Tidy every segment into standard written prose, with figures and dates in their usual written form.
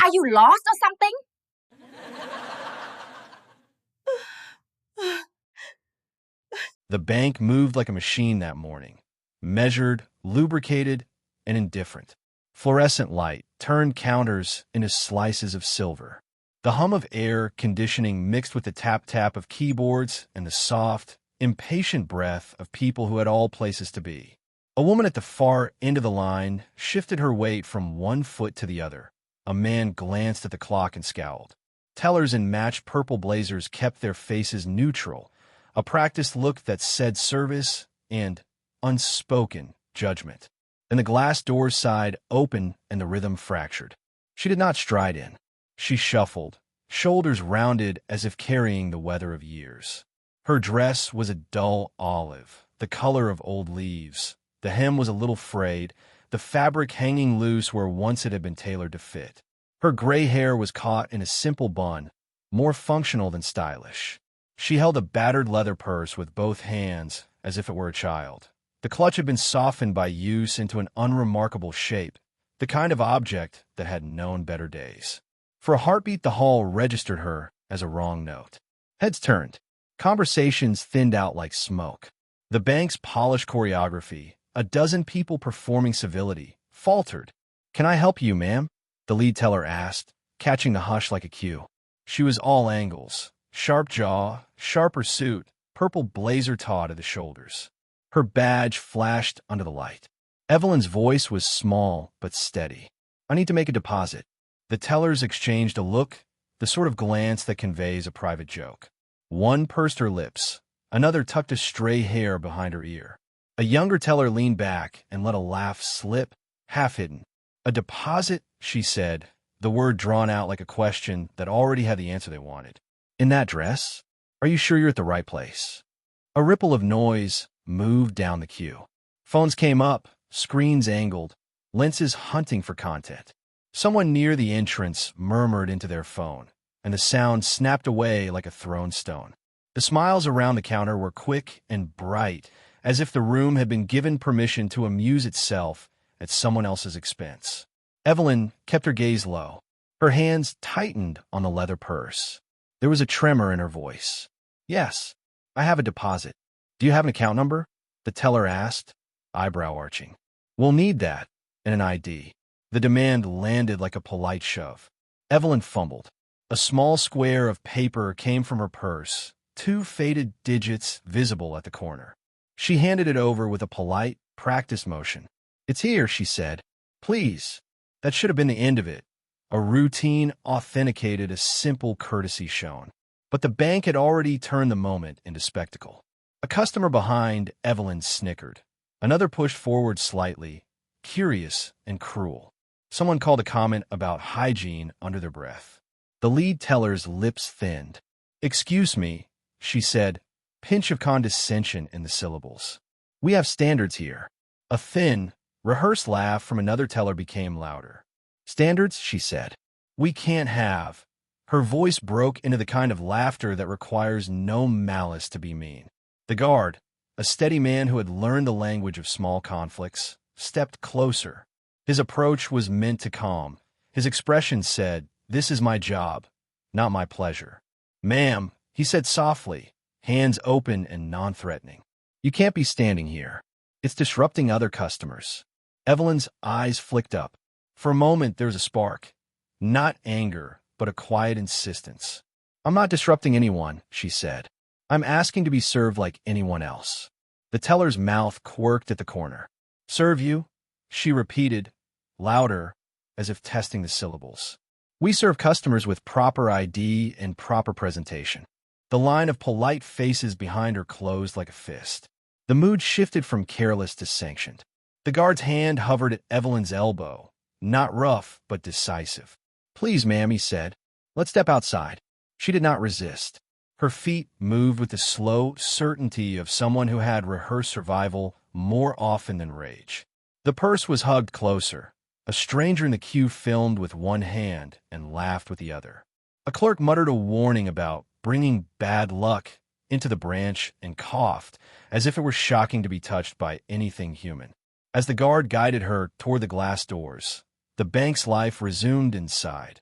Are you lost or something? The bank moved like a machine that morning, measured, lubricated, and indifferent. Fluorescent light turned counters into slices of silver. The hum of air conditioning mixed with the tap-tap of keyboards and the soft, impatient breath of people who had all places to be. A woman at the far end of the line shifted her weight from one foot to the other. A man glanced at the clock and scowled. Tellers in matched purple blazers kept their faces neutral, a practiced look that said service and unspoken judgment. And the glass doors sighed open and the rhythm fractured. She did not stride in. She shuffled, shoulders rounded as if carrying the weather of years. Her dress was a dull olive, the color of old leaves. The hem was a little frayed, the fabric hanging loose where once it had been tailored to fit. Her gray hair was caught in a simple bun, more functional than stylish. She held a battered leather purse with both hands, as if it were a child. The clutch had been softened by use into an unremarkable shape, the kind of object that had known better days. For a heartbeat, the hall registered her as a wrong note. Heads turned. Conversations thinned out like smoke. The bank's polished choreography, a dozen people performing civility, faltered. "Can I help you, ma'am?" the lead teller asked, catching the hush like a cue. She was all angles. Sharp jaw, sharper suit, purple blazer taut at the shoulders. Her badge flashed under the light. Evelyn's voice was small but steady. "I need to make a deposit." The tellers exchanged a look, the sort of glance that conveys a private joke. One pursed her lips. Another tucked a stray hair behind her ear. A younger teller leaned back and let a laugh slip, half-hidden. "A deposit," she said, the word drawn out like a question that already had the answer they wanted. "In that dress? Are you sure you're at the right place?" A ripple of noise moved down the queue. Phones came up, screens angled, lenses hunting for content. Someone near the entrance murmured into their phone, and the sound snapped away like a thrown stone. The smiles around the counter were quick and bright, as if the room had been given permission to amuse itself at someone else's expense. Evelyn kept her gaze low. Her hands tightened on the leather purse. There was a tremor in her voice. "Yes, I have a deposit. Do you have an account number?" the teller asked, eyebrow arching. "We'll need that, and an ID." The demand landed like a polite shove. Evelyn fumbled. A small square of paper came from her purse, two faded digits visible at the corner. She handed it over with a polite, practiced motion. "It's here," she said. "Please." That should have been the end of it. A routine authenticated a simple courtesy shown. But the bank had already turned the moment into spectacle. A customer behind Evelyn snickered. Another pushed forward slightly, curious and cruel. Someone called a comment about hygiene under their breath. The lead teller's lips thinned. "Excuse me," she said, pinch of condescension in the syllables. "We have standards here." A thin, rehearsed laugh from another teller became louder. "Standards?" she said. "We can't have." Her voice broke into the kind of laughter that requires no malice to be mean. The guard, a steady man who had learned the language of small conflicts, stepped closer. His approach was meant to calm. His expression said, "This is my job, not my pleasure." "Ma'am," he said softly, hands open and non-threatening. "You can't be standing here. It's disrupting other customers." Evelyn's eyes flicked up. For a moment, there was a spark. Not anger, but a quiet insistence. "I'm not disrupting anyone," she said. "I'm asking to be served like anyone else." The teller's mouth quirked at the corner. "Serve you?" she repeated, louder, as if testing the syllables. "We serve customers with proper ID and proper presentation." The line of polite faces behind her closed like a fist. The mood shifted from careless to sanctioned. The guard's hand hovered at Evelyn's elbow, not rough, but decisive. "Please, ma'am," he said. "Let's step outside." She did not resist. Her feet moved with the slow certainty of someone who had rehearsed survival more often than rage. The purse was hugged closer. A stranger in the queue filmed with one hand and laughed with the other. A clerk muttered a warning about bringing bad luck into the branch and coughed, as if it were shocking to be touched by anything human. As the guard guided her toward the glass doors, the bank's life resumed inside.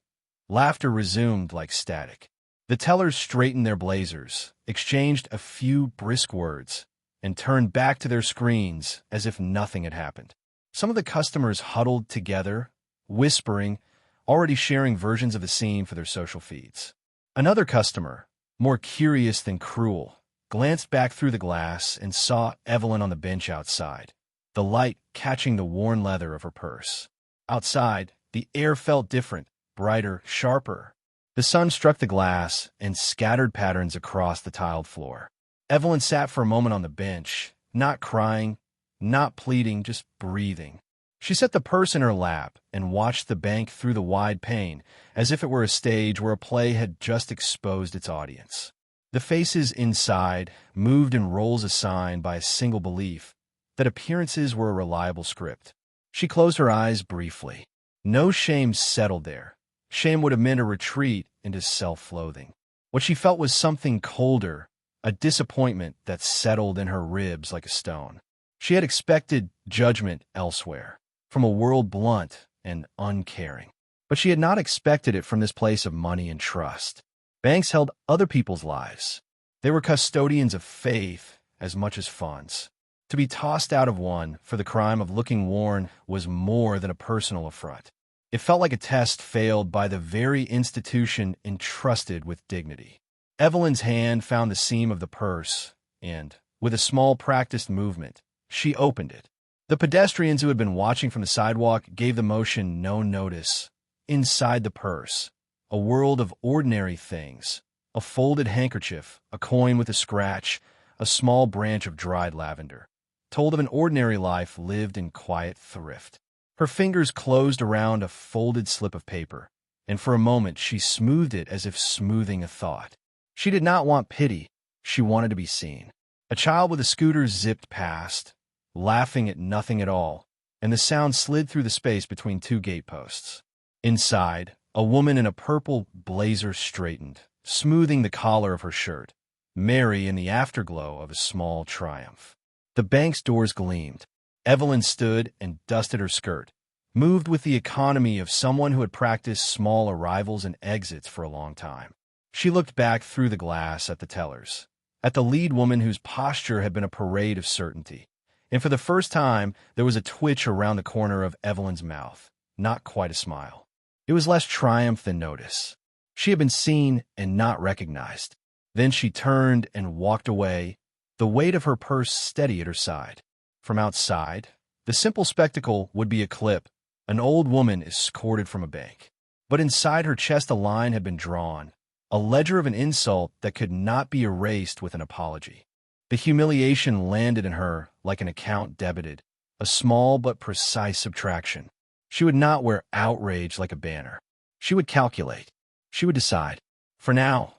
Laughter resumed like static. The tellers straightened their blazers, exchanged a few brisk words, and turned back to their screens as if nothing had happened. Some of the customers huddled together, whispering, already sharing versions of the scene for their social feeds. Another customer, more curious than cruel, glanced back through the glass and saw Evelyn on the bench outside, the light catching the worn leather of her purse. Outside, the air felt different, brighter, sharper. The sun struck the glass and scattered patterns across the tiled floor. Evelyn sat for a moment on the bench, not crying, not pleading, just breathing. She set the purse in her lap and watched the bank through the wide pane, as if it were a stage where a play had just exposed its audience. The faces inside moved in roles assigned by a single belief that appearances were a reliable script. She closed her eyes briefly. No shame settled there. Shame would have meant a retreat into self-loathing. What she felt was something colder, a disappointment that settled in her ribs like a stone. She had expected judgment elsewhere, from a world blunt and uncaring. But she had not expected it from this place of money and trust. Banks held other people's lives. They were custodians of faith as much as funds. To be tossed out of one for the crime of looking worn was more than a personal affront. It felt like a test failed by the very institution entrusted with dignity. Evelyn's hand found the seam of the purse, and, with a small practiced movement, she opened it. The pedestrians who had been watching from the sidewalk gave the motion no notice. Inside the purse, a world of ordinary things, a folded handkerchief, a coin with a scratch, a small branch of dried lavender, told of an ordinary life lived in quiet thrift. Her fingers closed around a folded slip of paper, and for a moment she smoothed it as if smoothing a thought. She did not want pity. She wanted to be seen. A child with a scooter zipped past, laughing at nothing at all, and the sound slid through the space between two gateposts. Inside, a woman in a purple blazer straightened, smoothing the collar of her shirt, merry in the afterglow of a small triumph. The bank's doors gleamed. Evelyn stood and dusted her skirt, moved with the economy of someone who had practiced small arrivals and exits for a long time. She looked back through the glass at the tellers, at the lead woman whose posture had been a parade of certainty. And for the first time, there was a twitch around the corner of Evelyn's mouth, not quite a smile. It was less triumph than notice. She had been seen and not recognized. Then she turned and walked away, the weight of her purse steady at her side. From outside, the simple spectacle would be a clip. An old woman escorted from a bank. But inside her chest a line had been drawn, a ledger of an insult that could not be erased with an apology. The humiliation landed in her like an account debited, a small but precise subtraction. She would not wear outrage like a banner. She would calculate. She would decide. For now,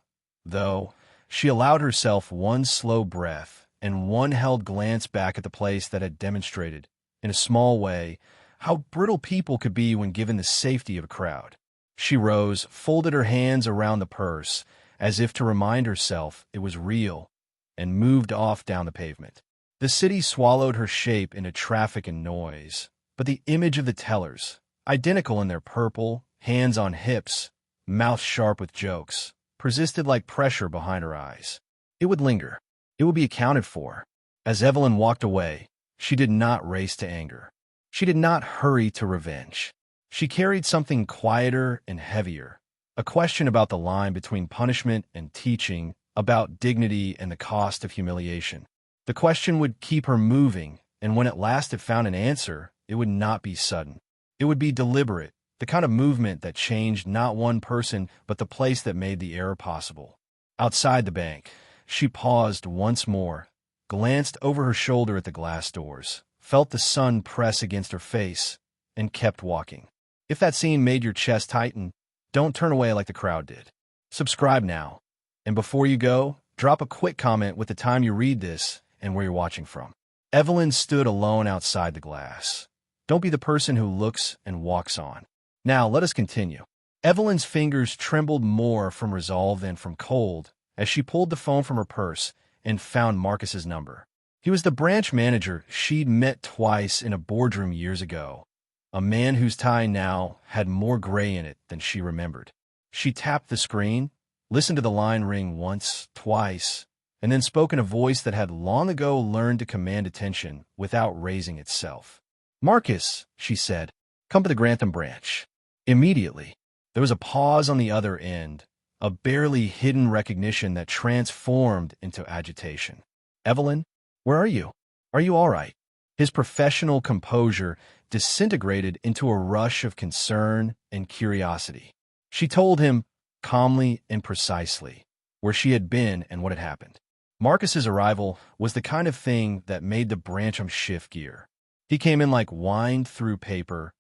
though, she allowed herself one slow breath and one held glance back at the place that had demonstrated, in a small way, how brittle people could be when given the safety of a crowd. She rose, folded her hands around the purse, as if to remind herself it was real, and moved off down the pavement. The city swallowed her shape into traffic and noise, but the image of the tellers, identical in their purple, hands on hips, mouth sharp with jokes, persisted like pressure behind her eyes. It would linger. It would be accounted for. As Evelyn walked away, she did not race to anger. She did not hurry to revenge. She carried something quieter and heavier, a question about the line between punishment and teaching, about dignity and the cost of humiliation. The question would keep her moving, and when at last it found an answer, it would not be sudden. It would be deliberate, the kind of movement that changed not one person but the place that made the error possible. Outside the bank, she paused once more, glanced over her shoulder at the glass doors, felt the sun press against her face, and kept walking. If that scene made your chest tighten, don't turn away like the crowd did. Subscribe now. And before you go, drop a quick comment with the time you read this and where you're watching from. Evelyn stood alone outside the glass. Don't be the person who looks and walks on. Now, let us continue. Evelyn's fingers trembled more from resolve than from cold as she pulled the phone from her purse and found Marcus's number. He was the branch manager she'd met twice in a boardroom years ago, a man whose tie now had more gray in it than she remembered. She tapped the screen, listened to the line ring once, twice, and then spoke in a voice that had long ago learned to command attention without raising itself. "Marcus," she said, "come to the Grantham branch." Immediately, there was a pause on the other end, a barely hidden recognition that transformed into agitation. "Evelyn, where are you? Are you all right?" His professional composure disintegrated into a rush of concern and curiosity. She told him, calmly and precisely, where she had been and what had happened. Marcus's arrival was the kind of thing that made the branch shift gear. He came in like wine through paper,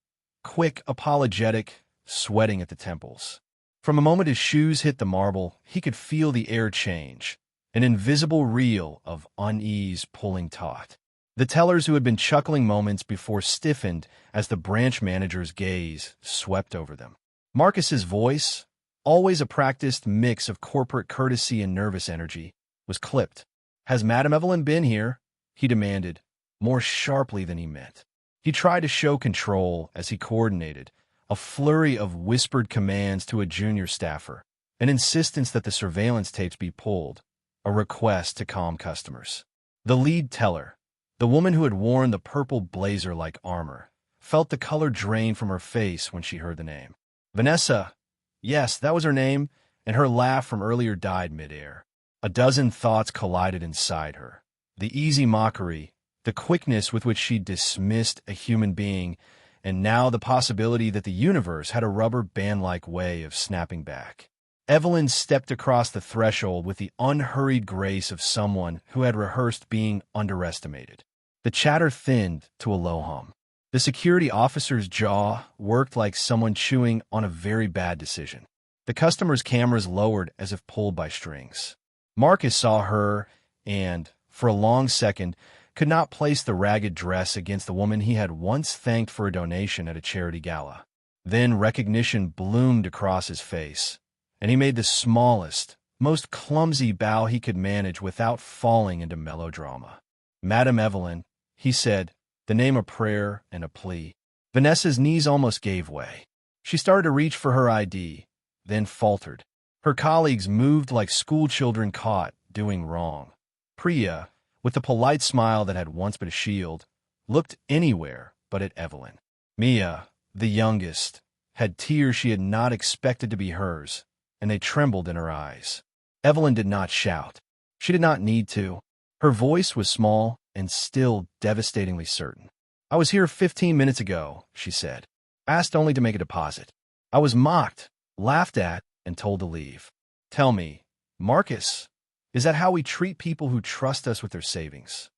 quick, apologetic, sweating at the temples. From the moment his shoes hit the marble, he could feel the air change, an invisible reel of unease pulling taut. The tellers who had been chuckling moments before stiffened as the branch manager's gaze swept over them. Marcus's voice, always a practiced mix of corporate courtesy and nervous energy, was clipped. "Has Madame Evelyn been here?" he demanded, more sharply than he meant. He tried to show control as he coordinated, a flurry of whispered commands to a junior staffer, an insistence that the surveillance tapes be pulled, a request to calm customers. The lead teller, the woman who had worn the purple blazer-like armor, felt the color drain from her face when she heard the name. Vanessa. Yes, that was her name, and her laugh from earlier died midair. A dozen thoughts collided inside her. The easy mockery, the quickness with which she dismissed a human being, and now the possibility that the universe had a rubber band-like way of snapping back. Evelyn stepped across the threshold with the unhurried grace of someone who had rehearsed being underestimated. The chatter thinned to a low hum. The security officer's jaw worked like someone chewing on a very bad decision. The customer's cameras lowered as if pulled by strings. Marcus saw her and, for a long second, could not place the ragged dress against the woman he had once thanked for a donation at a charity gala. Then recognition bloomed across his face, and he made the smallest, most clumsy bow he could manage without falling into melodrama. "Madame Evelyn," he said, the name a prayer and a plea. Vanessa's knees almost gave way. She started to reach for her ID, then faltered. Her colleagues moved like schoolchildren caught doing wrong. Priya, with the polite smile that had once been a shield, looked anywhere but at Evelyn. Mia, the youngest, had tears she had not expected to be hers, and they trembled in her eyes. Evelyn did not shout. She did not need to. Her voice was small and still devastatingly certain. "I was here 15 minutes ago," she said. "Asked only to make a deposit. I was mocked, laughed at, and told to leave. Tell me, Marcus, is that how we treat people who trust us with their savings?"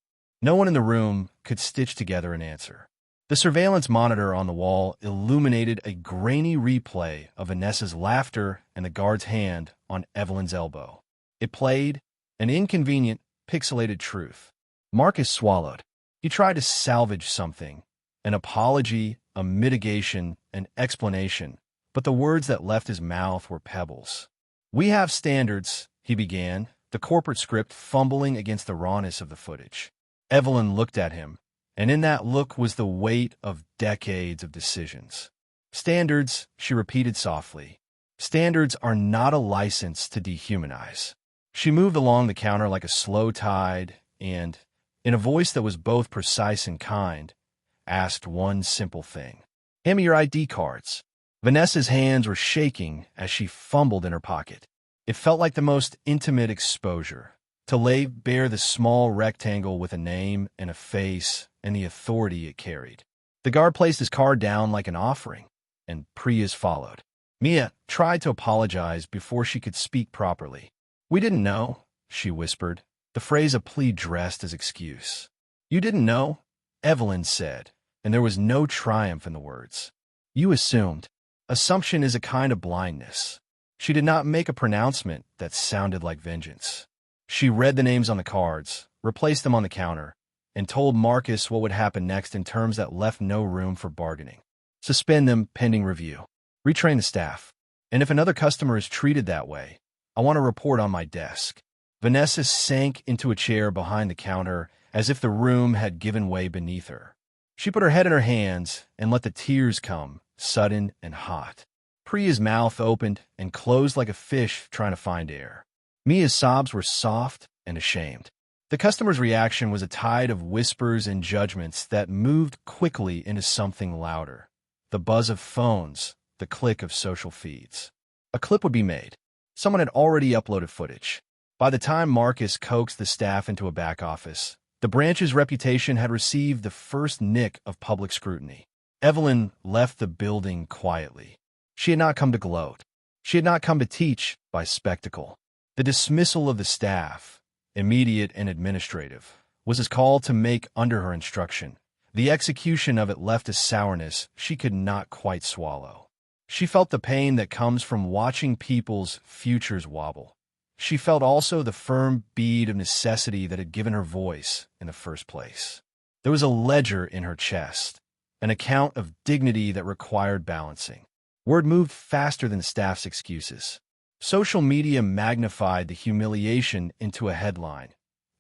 No one in the room could stitch together an answer. The surveillance monitor on the wall illuminated a grainy replay of Vanessa's laughter and the guard's hand on Evelyn's elbow. It played an inconvenient, pixelated truth. Marcus swallowed. He tried to salvage something, an apology, a mitigation, an explanation, but the words that left his mouth were pebbles. "We have standards," he began, the corporate script fumbling against the rawness of the footage. Evelyn looked at him, and in that look was the weight of decades of decisions. "Standards," she repeated softly. "Standards are not a license to dehumanize." She moved along the counter like a slow tide and, in a voice that was both precise and kind, asked one simple thing. "Hand me your ID cards." Vanessa's hands were shaking as she fumbled in her pocket. It felt like the most intimate exposure, to lay bare the small rectangle with a name and a face and the authority it carried. The guard placed his card down like an offering, and Priya's followed. Mia tried to apologize before she could speak properly. "We didn't know," she whispered, the phrase a plea dressed as excuse. "You didn't know," Evelyn said, and there was no triumph in the words. "You assumed. Assumption is a kind of blindness." She did not make a pronouncement that sounded like vengeance. She read the names on the cards, replaced them on the counter, and told Marcus what would happen next in terms that left no room for bargaining. "Suspend them pending review. Retrain the staff. And if another customer is treated that way, I want a report on my desk." Vanessa sank into a chair behind the counter as if the room had given way beneath her. She put her head in her hands and let the tears come, sudden and hot. Priya's mouth opened and closed like a fish trying to find air. Mia's sobs were soft and ashamed. The customer's reaction was a tide of whispers and judgments that moved quickly into something louder. The buzz of phones, the click of social feeds. A clip would be made. Someone had already uploaded footage. By the time Marcus coaxed the staff into a back office, the branch's reputation had received the first nick of public scrutiny. Evelyn left the building quietly. She had not come to gloat. She had not come to teach by spectacle. The dismissal of the staff, immediate and administrative, was his call to make under her instruction. The execution of it left a sourness she could not quite swallow. She felt the pain that comes from watching people's futures wobble. She felt also the firm bead of necessity that had given her voice in the first place. There was a ledger in her chest, an account of dignity that required balancing. Word moved faster than staff's excuses. Social media magnified the humiliation into a headline.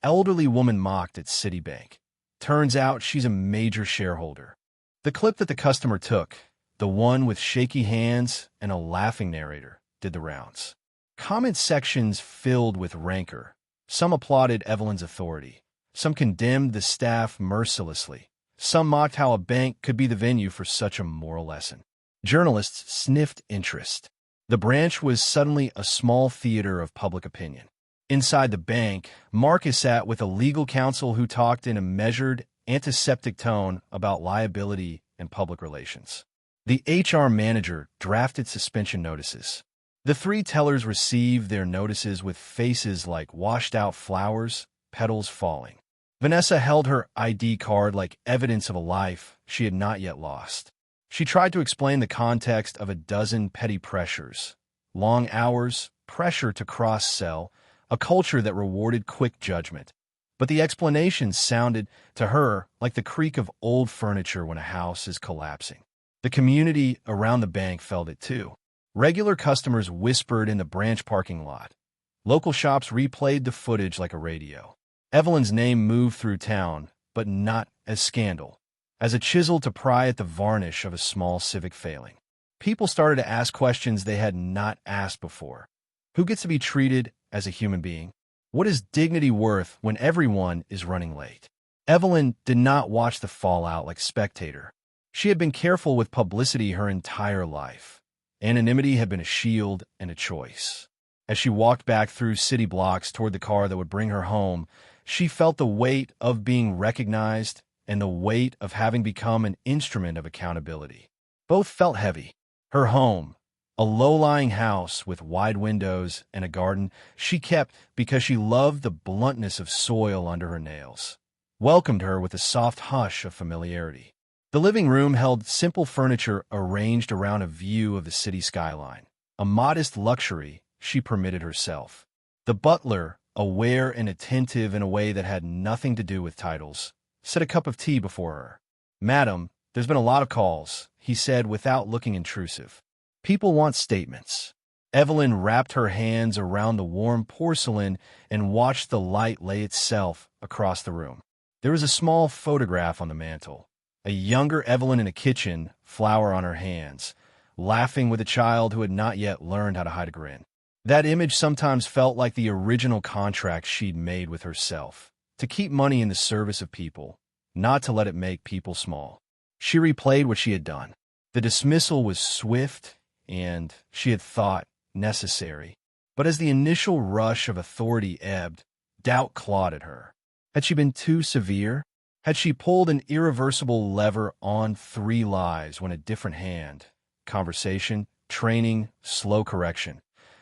Elderly woman mocked at Citibank. Turns out she's a major shareholder. The clip that the customer took, the one with shaky hands and a laughing narrator, did the rounds. Comment sections filled with rancor. Some applauded Evelyn's authority. Some condemned the staff mercilessly. Some mocked how a bank could be the venue for such a moral lesson. Journalists sniffed interest. The branch was suddenly a small theater of public opinion. Inside the bank, Marcus sat with a legal counsel who talked in a measured, antiseptic tone about liability and public relations. The HR manager drafted suspension notices. The three tellers received their notices with faces like washed-out flowers, petals falling. Vanessa held her ID card like evidence of a life she had not yet lost. She tried to explain the context of a dozen petty pressures. Long hours, pressure to cross-sell, a culture that rewarded quick judgment. But the explanation sounded, to her, like the creak of old furniture when a house is collapsing. The community around the bank felt it too. Regular customers whispered in the branch parking lot. Local shops replayed the footage like a radio. Evelyn's name moved through town, but not as scandal, as a chisel to pry at the varnish of a small civic failing. People started to ask questions they had not asked before. Who gets to be treated as a human being? What is dignity worth when everyone is running late? Evelyn did not watch the fallout like a spectator. She had been careful with publicity her entire life. Anonymity had been a shield and a choice. As she walked back through city blocks toward the car that would bring her home, she felt the weight of being recognized and the weight of having become an instrument of accountability. Both felt heavy. Her home, a low-lying house with wide windows and a garden, she kept because she loved the bluntness of soil under her nails, welcomed her with a soft hush of familiarity. The living room held simple furniture arranged around a view of the city skyline, a modest luxury she permitted herself. The butler, aware and attentive in a way that had nothing to do with titles, set a cup of tea before her. "Madam, there's been a lot of calls," he said without looking intrusive. "People want statements." Evelyn wrapped her hands around the warm porcelain and watched the light lay itself across the room. There was a small photograph on the mantel. A younger Evelyn in a kitchen, flour on her hands, laughing with a child who had not yet learned how to hide a grin. That image sometimes felt like the original contract she'd made with herself, to keep money in the service of people, not to let it make people small. She replayed what she had done. The dismissal was swift and, she had thought, necessary. But as the initial rush of authority ebbed, doubt clawed at her. Had she been too severe? Had she pulled an irreversible lever on 3 lives when a different hand, conversation, training, slow correction,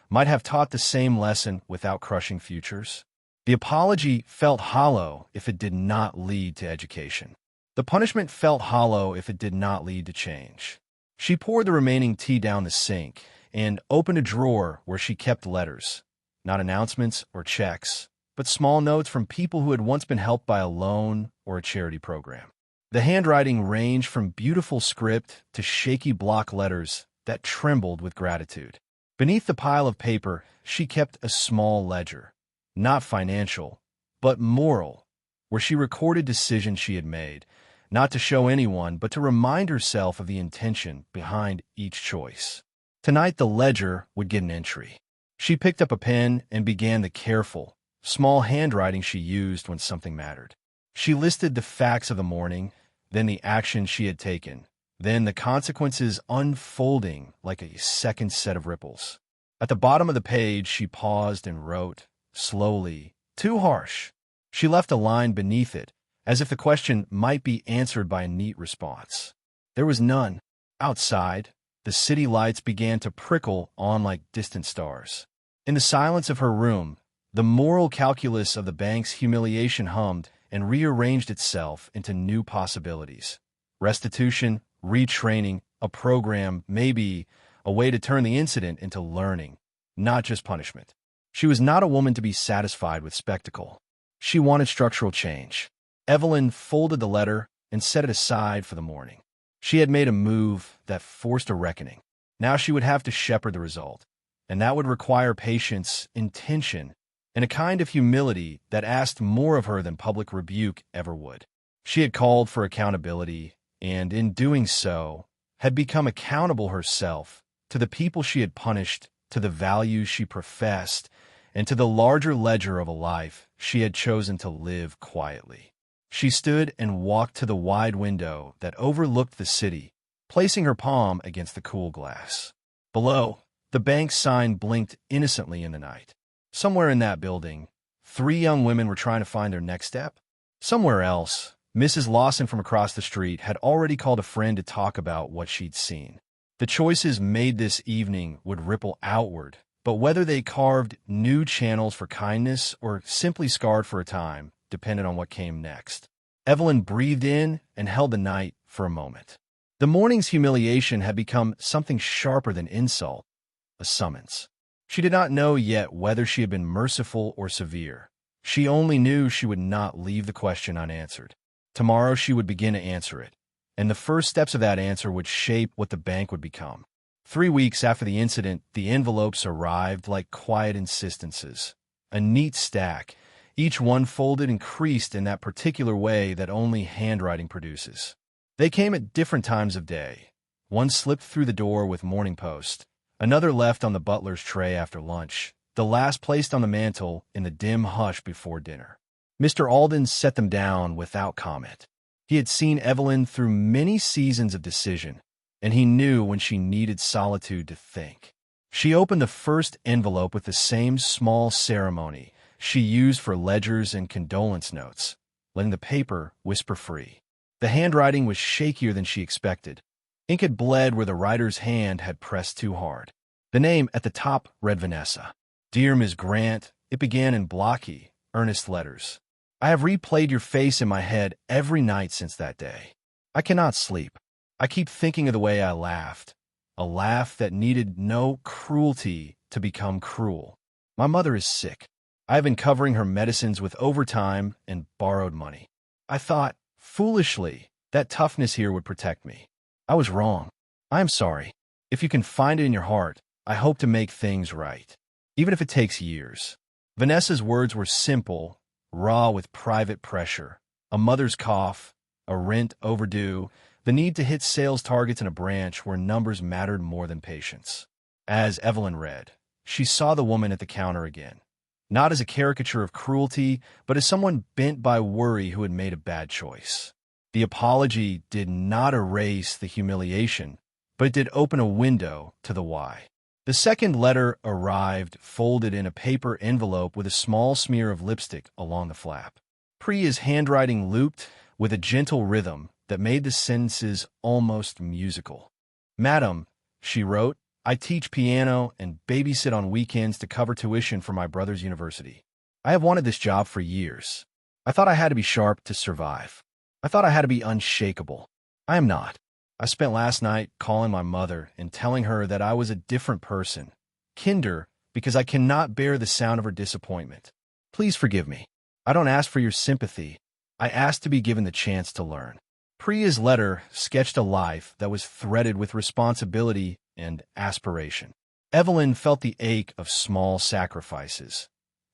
might have taught the same lesson without crushing futures? The apology felt hollow if it did not lead to education. The punishment felt hollow if it did not lead to change. She poured the remaining tea down the sink and opened a drawer where she kept letters, not announcements or checks, but small notes from people who had once been helped by a loan or a charity program. The handwriting ranged from beautiful script to shaky block letters that trembled with gratitude. Beneath the pile of paper, she kept a small ledger, not financial, but moral, where she recorded decisions she had made, not to show anyone, but to remind herself of the intention behind each choice. Tonight the ledger would get an entry. She picked up a pen and began the careful, small handwriting she used when something mattered. She listed the facts of the morning, then the action she had taken, then the consequences unfolding like a second set of ripples. At the bottom of the page, she paused and wrote, slowly, "Too harsh." She left a line beneath it, as if the question might be answered by a neat response. There was none. Outside, the city lights began to prickle on like distant stars. In the silence of her room, the moral calculus of the bank's humiliation hummed and rearranged itself into new possibilities. Restitution, retraining, a program, maybe a way to turn the incident into learning, not just punishment. She was not a woman to be satisfied with spectacle. She wanted structural change. Evelyn folded the letter and set it aside for the morning. She had made a move that forced a reckoning. Now she would have to shepherd the result, and that would require patience, intention, and a kind of humility that asked more of her than public rebuke ever would. She had called for accountability, and in doing so, had become accountable herself to the people she had punished, to the values she professed, and to the larger ledger of a life she had chosen to live quietly. She stood and walked to the wide window that overlooked the city, placing her palm against the cool glass. Below, the bank sign blinked innocently in the night. Somewhere in that building, 3 young women were trying to find their next step. Somewhere else, Mrs. Lawson from across the street had already called a friend to talk about what she'd seen. The choices made this evening would ripple outward, but whether they carved new channels for kindness or simply scarred for a time depended on what came next. Evelyn breathed in and held the night for a moment. The morning's humiliation had become something sharper than insult, a summons. She did not know yet whether she had been merciful or severe. She only knew she would not leave the question unanswered. Tomorrow she would begin to answer it, and the first steps of that answer would shape what the bank would become. 3 weeks after the incident, the envelopes arrived like quiet insistences, a neat stack, each one folded and creased in that particular way that only handwriting produces. They came at different times of day. One slipped through the door with Morning Post, another left on the butler's tray after lunch, the last placed on the mantel in the dim hush before dinner. Mr. Alden set them down without comment. He had seen Evelyn through many seasons of decision, and he knew when she needed solitude to think. She opened the first envelope with the same small ceremony she used for ledgers and condolence notes, letting the paper whisper free. The handwriting was shakier than she expected. Ink had bled where the writer's hand had pressed too hard. The name at the top read Vanessa. "Dear Ms. Grant," it began in blocky, earnest letters. "I have replayed your face in my head every night since that day. I cannot sleep. I keep thinking of the way I laughed, a laugh that needed no cruelty to become cruel. My mother is sick. I have been covering her medicines with overtime and borrowed money. I thought, foolishly, that toughness here would protect me. I was wrong. I am sorry. If you can find it in your heart, I hope to make things right, even if it takes years." Vanessa's words were simple, raw with private pressure, a mother's cough, a rent overdue, the need to hit sales targets in a branch where numbers mattered more than patience. As Evelyn read, she saw the woman at the counter again, not as a caricature of cruelty, but as someone bent by worry who had made a bad choice. The apology did not erase the humiliation, but it did open a window to the why. The second letter arrived folded in a paper envelope with a small smear of lipstick along the flap. Priya's handwriting looped with a gentle rhythm that made the sentences almost musical. "Madam," she wrote, "I teach piano and babysit on weekends to cover tuition for my brother's university. I have wanted this job for years. I thought I had to be sharp to survive. I thought I had to be unshakable. I am not. I spent last night calling my mother and telling her that I was a different person, kinder, because I cannot bear the sound of her disappointment. Please forgive me. I don't ask for your sympathy. I ask to be given the chance to learn." Priya's letter sketched a life that was threaded with responsibility and aspiration. Evelyn felt the ache of small sacrifices.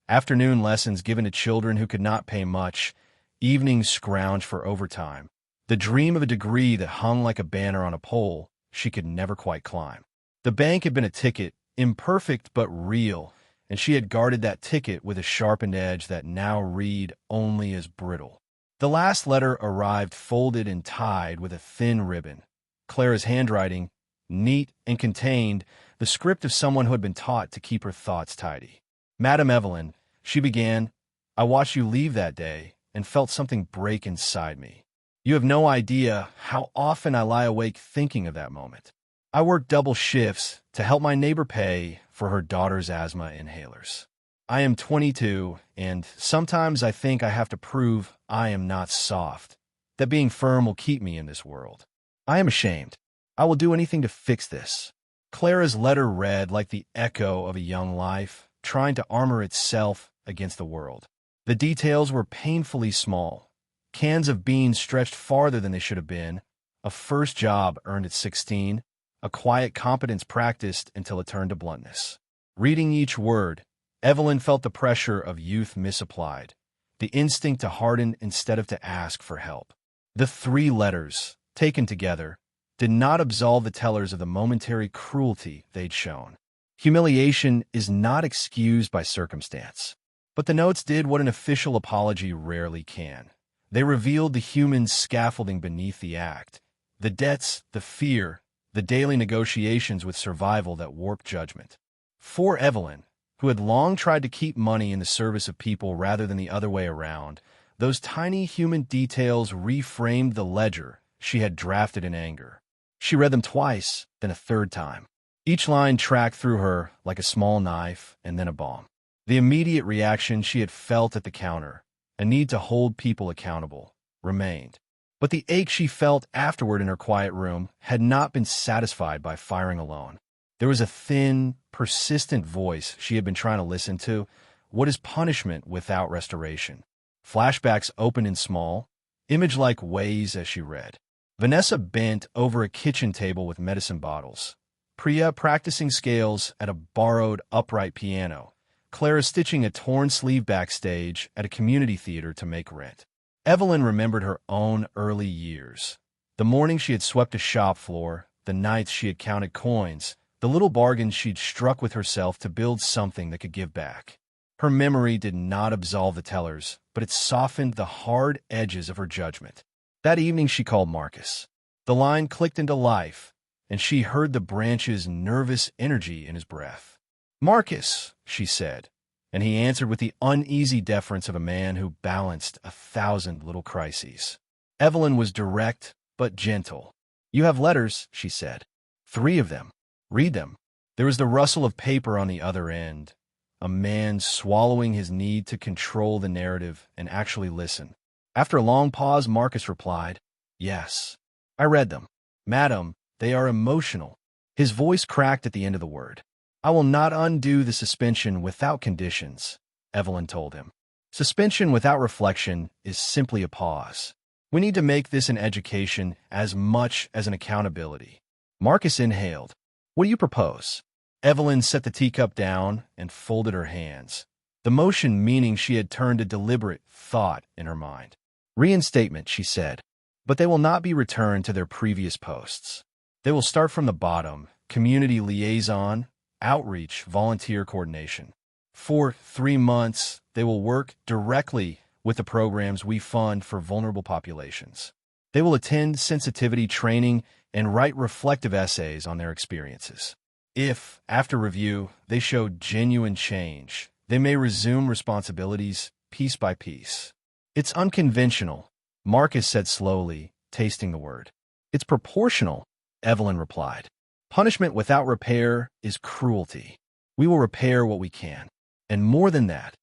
Afternoon lessons given to children who could not pay much, evenings scrounged for overtime, the dream of a degree that hung like a banner on a pole she could never quite climb. The bank had been a ticket, imperfect but real, and she had guarded that ticket with a sharpened edge that now read only as brittle. The last letter arrived folded and tied with a thin ribbon. Clara's handwriting, neat and contained, the script of someone who had been taught to keep her thoughts tidy. Madam Evelyn, she began, I watched you leave that day and felt something break inside me. You have no idea how often I lie awake thinking of that moment. I work double shifts to help my neighbor pay for her daughter's asthma inhalers. I am 22, and sometimes I think I have to prove I am not soft, that being firm will keep me in this world. I am ashamed. I will do anything to fix this. Clara's letter read like the echo of a young life, trying to armor itself against the world. The details were painfully small. Cans of beans stretched farther than they should have been, a first job earned at 16, a quiet competence practiced until it turned to bluntness. Reading each word, Evelyn felt the pressure of youth misapplied, the instinct to harden instead of to ask for help. The 3 letters, taken together, did not absolve the tellers of the momentary cruelty they'd shown. Humiliation is not excused by circumstance. But the notes did what an official apology rarely can. They revealed the human scaffolding beneath the act, the debts, the fear, the daily negotiations with survival that warped judgment. For Evelyn, who had long tried to keep money in the service of people rather than the other way around, those tiny human details reframed the ledger she had drafted in anger. She read them twice, then a third time. Each line tracked through her like a small knife and then a bomb. The immediate reaction she had felt at the counter, a need to hold people accountable, remained. But the ache she felt afterward in her quiet room had not been satisfied by firing alone. There was a thin, persistent voice she had been trying to listen to. What is punishment without restoration? Flashbacks opened in small, image-like ways as she read. Vanessa bent over a kitchen table with medicine bottles. Priya practicing scales at a borrowed upright piano. Clara stitching a torn sleeve backstage at a community theater to make rent. Evelyn remembered her own early years. The mornings she had swept a shop floor, the nights she had counted coins, the little bargains she'd struck with herself to build something that could give back. Her memory did not absolve the tellers, but it softened the hard edges of her judgment. That evening she called Marcus. The line clicked into life, and she heard the branch's nervous energy in his breath. Marcus, she said, and he answered with the uneasy deference of a man who balanced 1,000 little crises. Evelyn was direct but gentle. You have letters, she said. 3 of them. Read them. There was the rustle of paper on the other end, a man swallowing his need to control the narrative and actually listen. After a long pause, Marcus replied, Yes. I read them. Madam, they are emotional. His voice cracked at the end of the word. I will not undo the suspension without conditions, Evelyn told him. Suspension without reflection is simply a pause. We need to make this an education as much as an accountability. Marcus inhaled. What do you propose? Evelyn set the teacup down and folded her hands, the motion meaning she had turned a deliberate thought in her mind. Reinstatement, she said, but they will not be returned to their previous posts. They will start from the bottom, community liaison, outreach, volunteer coordination. For 3 months, they will work directly with the programs we fund for vulnerable populations. They will attend sensitivity training and write reflective essays on their experiences. If, after review, they show genuine change, they may resume responsibilities piece by piece. It's unconventional, Marcus said slowly, tasting the word. It's proportional, Evelyn replied. Punishment without repair is cruelty. We will repair what we can. And more than that,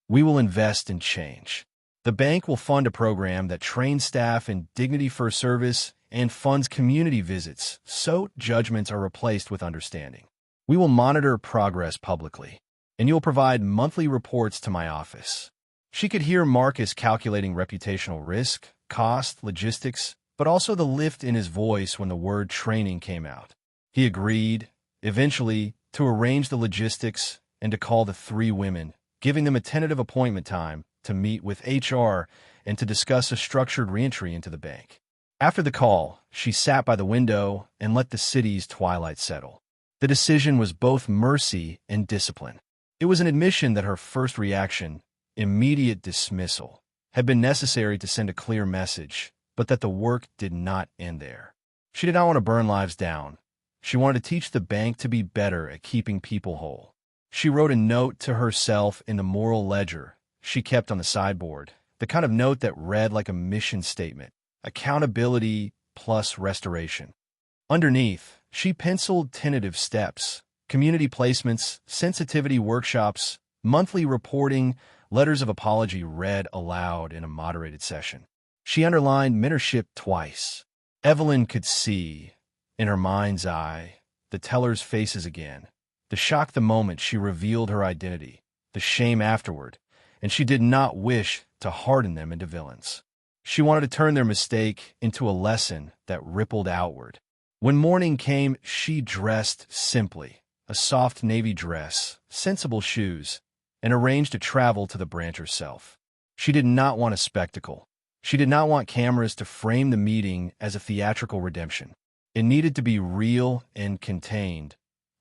we will invest in change. The bank will fund a program that trains staff in dignity-first service and funds community visits so judgments are replaced with understanding. We will monitor progress publicly, and you will provide monthly reports to my office. She could hear Marcus calculating reputational risk, cost, logistics, but also the lift in his voice when the word training came out. He agreed, eventually, to arrange the logistics and to call the 3 women, giving them a tentative appointment time to meet with HR and to discuss a structured reentry into the bank. After the call, she sat by the window and let the city's twilight settle. The decision was both mercy and discipline. It was an admission that her first reaction, immediate dismissal, had been necessary to send a clear message, but that the work did not end there. She did not want to burn lives down. She wanted to teach the bank to be better at keeping people whole. She wrote a note to herself in the moral ledger she kept on the sideboard, the kind of note that read like a mission statement: accountability plus restoration. Underneath, she penciled tentative steps: community placements, sensitivity workshops, monthly reporting, letters of apology read aloud in a moderated session. She underlined mentorship twice. Evelyn could see, in her mind's eye, the tellers' faces again. The shock the moment she revealed her identity, the shame afterward, and she did not wish to harden them into villains. She wanted to turn their mistake into a lesson that rippled outward. When morning came, she dressed simply, a soft navy dress, sensible shoes, and arranged to travel to the branch herself. She did not want a spectacle. She did not want cameras to frame the meeting as a theatrical redemption. It needed to be real and contained,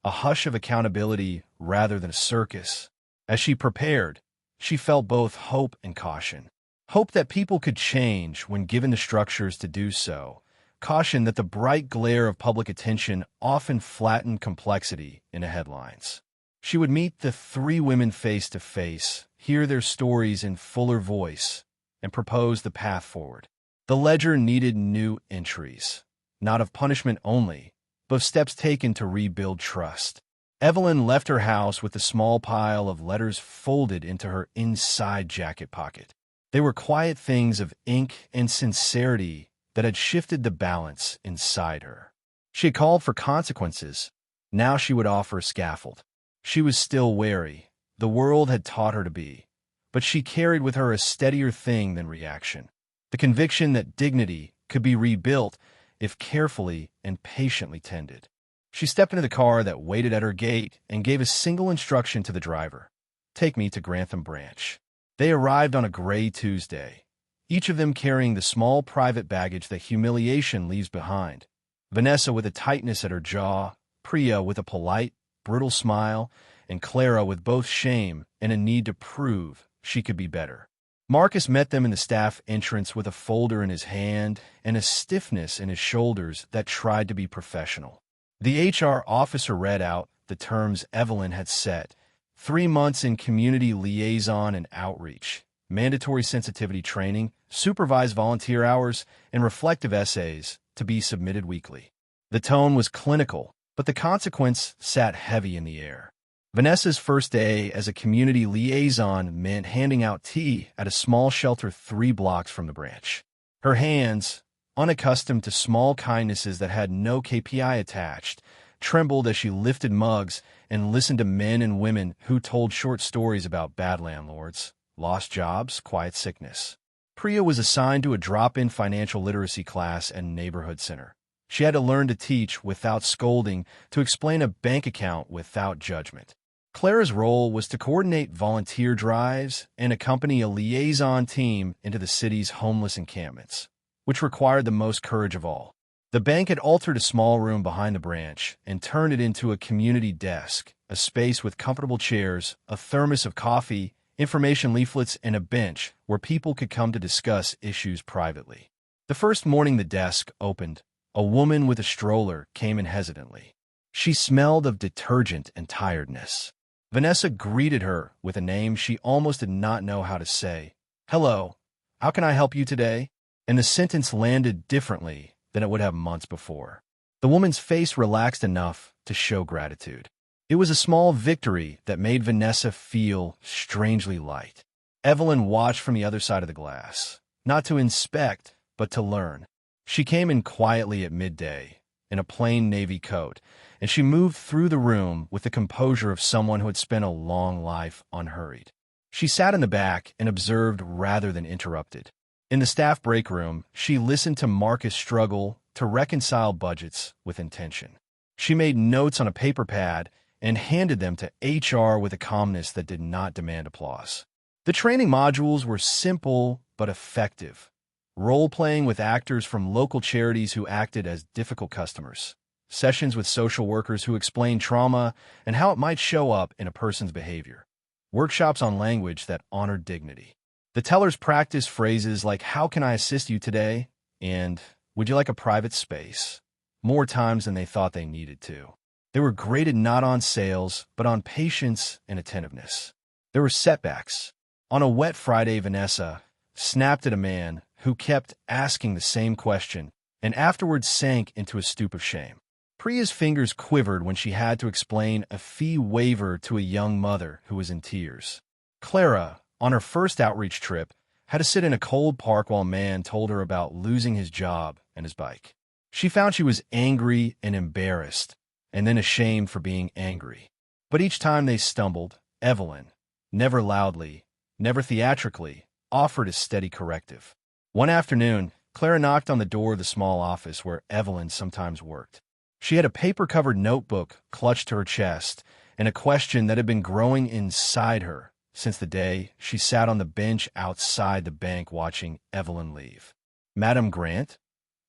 a hush of accountability rather than a circus. As she prepared, she felt both hope and caution. Hope that people could change when given the structures to do so. Caution that the bright glare of public attention often flattened complexity in the headlines. She would meet the three women face to face, hear their stories in fuller voice, and propose the path forward. The ledger needed new entries, not of punishment only, but of steps taken to rebuild trust. Evelyn left her house with a small pile of letters folded into her inside jacket pocket. They were quiet things of ink and sincerity that had shifted the balance inside her. She had called for consequences. Now she would offer a scaffold. She was still wary. The world had taught her to be. But she carried with her a steadier thing than reaction, the conviction that dignity could be rebuilt if carefully and patiently tended. She stepped into the car that waited at her gate and gave a single instruction to the driver: "Take me to Grantham Branch." They arrived on a gray Tuesday, each of them carrying the small private baggage that humiliation leaves behind. Vanessa with a tightness at her jaw, Priya with a polite, brittle smile, and Clara with both shame and a need to prove she could be better. Marcus met them in the staff entrance with a folder in his hand and a stiffness in his shoulders that tried to be professional. The HR officer read out the terms Evelyn had set: 3 months in community liaison and outreach, mandatory sensitivity training, supervised volunteer hours, and reflective essays to be submitted weekly. The tone was clinical, but the consequence sat heavy in the air. Vanessa's first day as a community liaison meant handing out tea at a small shelter 3 blocks from the branch. Her hands, unaccustomed to small kindnesses that had no KPI attached, trembled as she lifted mugs and listened to men and women who told short stories about bad landlords, lost jobs, quiet sickness. Priya was assigned to a drop-in financial literacy class and neighborhood center. She had to learn to teach without scolding, to explain a bank account without judgment. Clara's role was to coordinate volunteer drives and accompany a liaison team into the city's homeless encampments, which required the most courage of all. The bank had altered a small room behind the branch and turned it into a community desk, a space with comfortable chairs, a thermos of coffee, information leaflets, and a bench where people could come to discuss issues privately. The first morning the desk opened, a woman with a stroller came in hesitantly. She smelled of detergent and tiredness. Vanessa greeted her with a name she almost did not know how to say. "Hello, how can I help you today?" And the sentence landed differently than it would have months before. The woman's face relaxed enough to show gratitude. It was a small victory that made Vanessa feel strangely light. Evelyn watched from the other side of the glass, not to inspect, but to learn. She came in quietly at midday, in a plain navy coat, and she moved through the room with the composure of someone who had spent a long life unhurried. She sat in the back and observed rather than interrupted. In the staff break room, she listened to Marcus struggle to reconcile budgets with intention. She made notes on a paper pad and handed them to HR with a calmness that did not demand applause. The training modules were simple but effective. Role-playing with actors from local charities who acted as difficult customers. sessions with social workers who explained trauma and how it might show up in a person's behavior, workshops on language that honored dignity. The tellers practiced phrases like, "How can I assist you today?" and "Would you like a private space?" more times than they thought they needed to. They were graded not on sales, but on patience and attentiveness. There were setbacks. On a wet Friday, Vanessa snapped at a man who kept asking the same question and afterwards sank into a stoop of shame. Priya's fingers quivered when she had to explain a fee waiver to a young mother who was in tears. Clara, on her first outreach trip, had to sit in a cold park while a man told her about losing his job and his bike. She found she was angry and embarrassed, and then ashamed for being angry. But each time they stumbled, Evelyn, never loudly, never theatrically, offered a steady corrective. One afternoon, Clara knocked on the door of the small office where Evelyn sometimes worked. She had a paper-covered notebook clutched to her chest and a question that had been growing inside her since the day she sat on the bench outside the bank watching Evelyn leave. "Madam Grant?"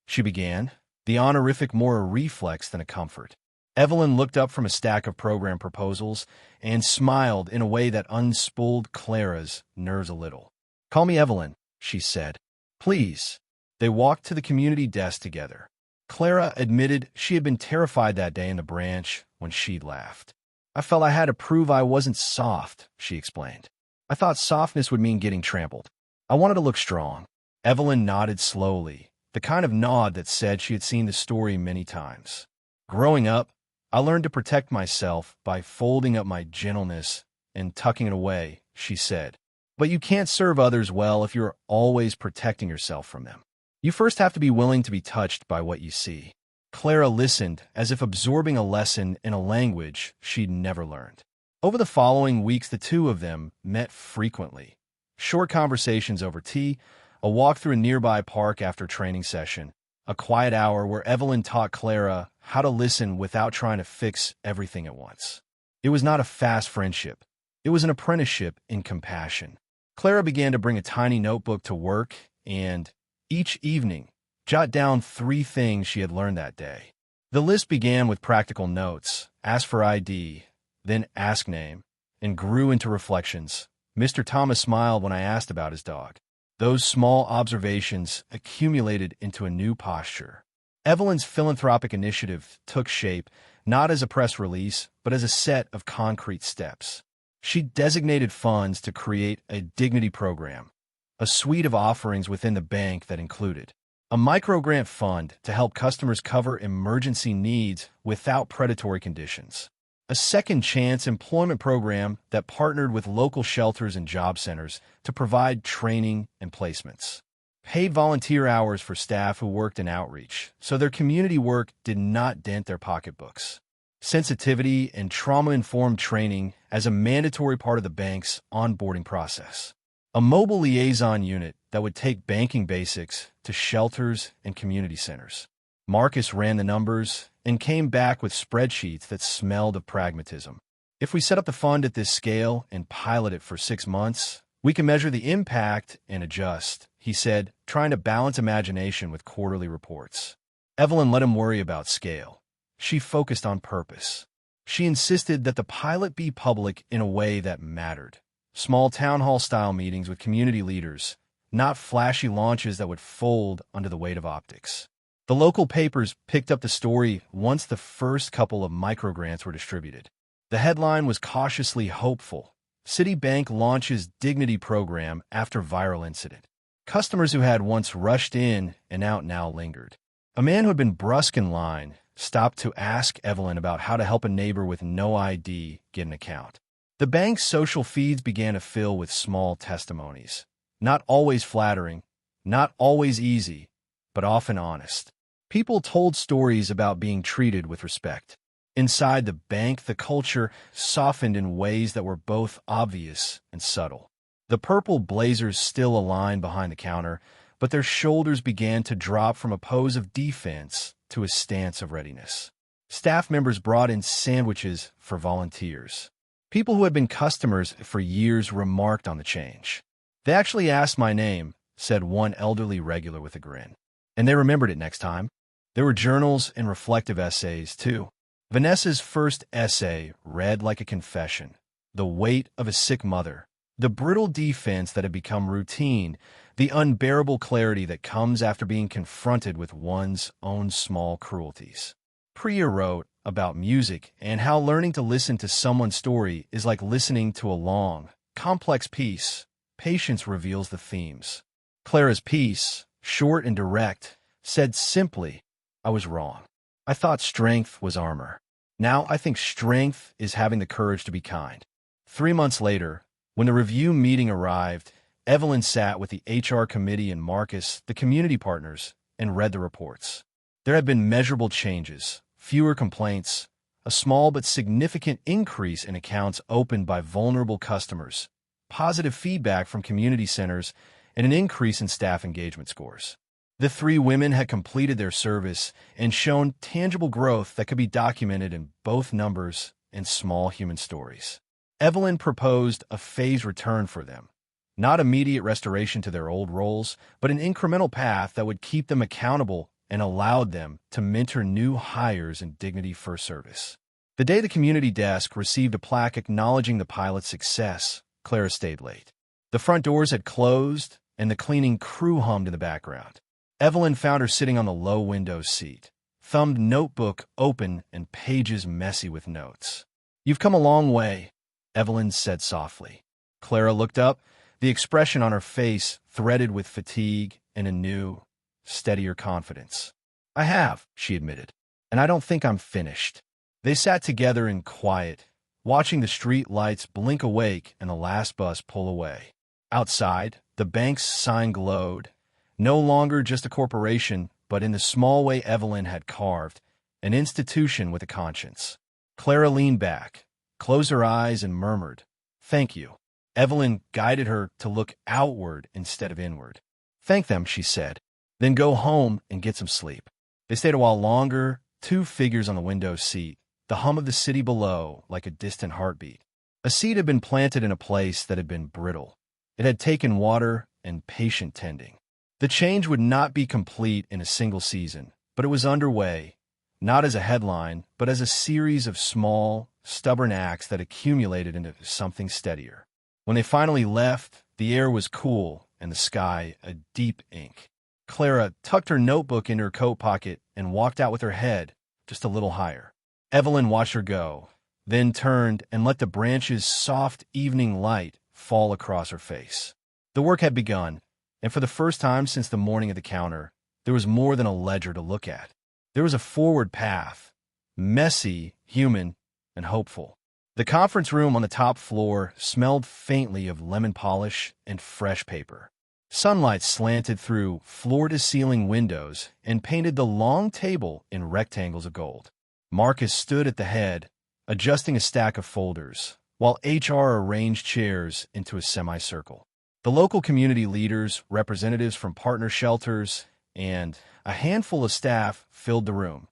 she began, the honorific more a reflex than a comfort. Evelyn looked up from a stack of program proposals and smiled in a way that unspooled Clara's nerves a little. "Call me Evelyn," she said. "Please." They walked to the community desk together. Clara admitted she had been terrified that day in the branch when she'd laughed. "I felt I had to prove I wasn't soft," she explained. "I thought softness would mean getting trampled. I wanted to look strong." Evelyn nodded slowly, the kind of nod that said she had seen the story many times. "Growing up, I learned to protect myself by folding up my gentleness and tucking it away," she said. "But you can't serve others well if you're always protecting yourself from them. You first have to be willing to be touched by what you see." Clara listened as if absorbing a lesson in a language she'd never learned. Over the following weeks, the two of them met frequently. Short conversations over tea, a walk through a nearby park after training session, a quiet hour where Evelyn taught Clara how to listen without trying to fix everything at once. It was not a fast friendship. It was an apprenticeship in compassion. Clara began to bring a tiny notebook to work and, each evening, jot down 3 things she had learned that day. The list began with practical notes, ask for ID, then ask name, and grew into reflections. Mr. Thomas smiled when I asked about his dog. Those small observations accumulated into a new posture. Evelyn's philanthropic initiative took shape not as a press release, but as a set of concrete steps. She designated funds to create a dignity program, a suite of offerings within the bank that included a microgrant fund to help customers cover emergency needs without predatory conditions, a second chance employment program that partnered with local shelters and job centers to provide training and placements, paid volunteer hours for staff who worked in outreach so their community work did not dent their pocketbooks, sensitivity and trauma-informed training as a mandatory part of the bank's onboarding process, a mobile liaison unit that would take banking basics to shelters and community centers. Marcus ran the numbers and came back with spreadsheets that smelled of pragmatism. "If we set up the fund at this scale and pilot it for 6 months, we can measure the impact and adjust," he said, trying to balance imagination with quarterly reports. Evelyn let him worry about scale. She focused on purpose. She insisted that the pilot be public in a way that mattered. Small town hall-style meetings with community leaders, not flashy launches that would fold under the weight of optics. The local papers picked up the story once the first couple of microgrants were distributed. The headline was cautiously hopeful. Citibank launches dignity program after viral incident. Customers who had once rushed in and out now lingered. A man who had been brusque in line stopped to ask Evelyn about how to help a neighbor with no ID get an account. The bank's social feeds began to fill with small testimonies. Not always flattering, not always easy, but often honest. People told stories about being treated with respect. Inside the bank, the culture softened in ways that were both obvious and subtle. The purple blazers still aligned behind the counter, but their shoulders began to drop from a pose of defense to a stance of readiness. Staff members brought in sandwiches for volunteers. People who had been customers for years remarked on the change. "They actually asked my name," said one elderly regular with a grin. "And they remembered it next time." There were journals and reflective essays, too. Vanessa's first essay read like a confession. The weight of a sick mother, the brittle defense that had become routine, the unbearable clarity that comes after being confronted with one's own small cruelties. Priya wrote about music and how learning to listen to someone's story is like listening to a long, complex piece. Patience reveals the themes. Clara's piece, short and direct, said simply, "I was wrong. I thought strength was armor. Now I think strength is having the courage to be kind." 3 months later, when the review meeting arrived, Evelyn sat with the HR committee and Marcus, the community partners, and read the reports. There had been measurable changes, fewer complaints, a small but significant increase in accounts opened by vulnerable customers, positive feedback from community centers, and an increase in staff engagement scores. The three women had completed their service and shown tangible growth that could be documented in both numbers and small human stories. Evelyn proposed a phased return for them, not immediate restoration to their old roles, but an incremental path that would keep them accountable and allowed them to mentor new hires in dignity-first service. The day the community desk received a plaque acknowledging the pilot's success, Clara stayed late. The front doors had closed, and the cleaning crew hummed in the background. Evelyn found her sitting on the low window seat, thumbed notebook open and pages messy with notes. "You've come a long way," Evelyn said softly. Clara looked up, the expression on her face threaded with fatigue and a new, steadier confidence. "I have," she admitted, "and I don't think I'm finished." They sat together in quiet, watching the street lights blink awake and the last bus pull away. Outside, the bank's sign glowed, no longer just a corporation, but in the small way Evelyn had carved, an institution with a conscience. Clara leaned back, closed her eyes, and murmured, "Thank you." Evelyn guided her to look outward instead of inward. "Thank them," she said. "Then go home and get some sleep." They stayed a while longer, two figures on the window seat, the hum of the city below like a distant heartbeat. A seed had been planted in a place that had been brittle. It had taken water and patient tending. The change would not be complete in a single season, but it was underway, not as a headline, but as a series of small, stubborn acts that accumulated into something steadier. When they finally left, the air was cool and the sky a deep ink. Clara tucked her notebook into her coat pocket and walked out with her head just a little higher. Evelyn watched her go, then turned and let the branch's soft evening light fall across her face. The work had begun, and for the first time since the morning of the counter, there was more than a ledger to look at. There was a forward path, messy, human, and hopeful. The conference room on the top floor smelled faintly of lemon polish and fresh paper. Sunlight slanted through floor-to-ceiling windows and painted the long table in rectangles of gold. Marcus stood at the head, adjusting a stack of folders, while HR arranged chairs into a semicircle. The local community leaders, representatives from partner shelters, and a handful of staff filled the room,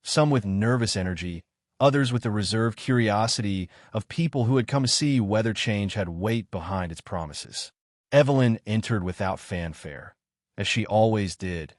some with nervous energy, others with the reserved curiosity of people who had come to see whether change had weight behind its promises. Evelyn entered without fanfare, as she always did,